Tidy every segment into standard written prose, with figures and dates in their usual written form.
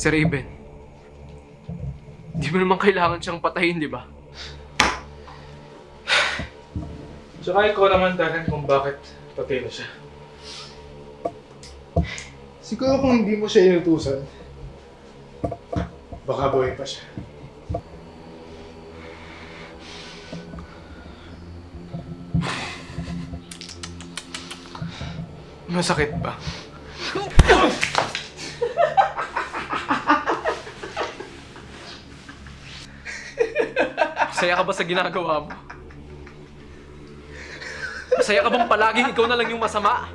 Si Raven. Di mo naman kailangan siyang patayin, di ba? Tsaka ikaw naman dahan kung bakit patay na siya. Siguro kung hindi mo siya inutusan, baka buhay pa siya. Masakit ba? Masaya ka ba sa ginagawa mo? Masaya ka bang palaging ikaw na lang yung masama?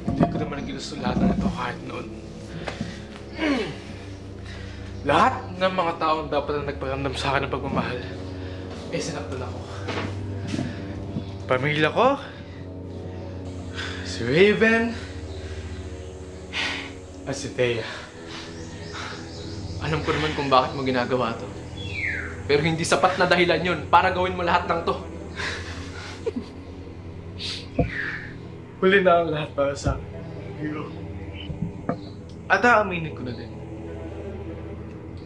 Hindi ko naman ginusto lahat ng ito kahit noon. Lahat ng mga taong dapat na nagparamdam sa akin ng pagmamahal, sinaktan ako. Pamilya ko, si Raven, at si Thea. Alam ko naman kung bakit mo ginagawa to. Pero hindi sapat na dahilan yun para gawin mo lahat ng to. Huli na ang lahat para sa akin, Hiro. At aaminin ko na din.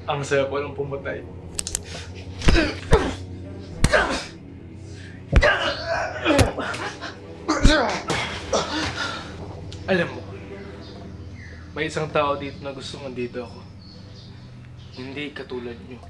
Ang saya ko nang pumatay. Alam mo, may isang tao dito na gusto nandito ako. Hindi katulad niyo.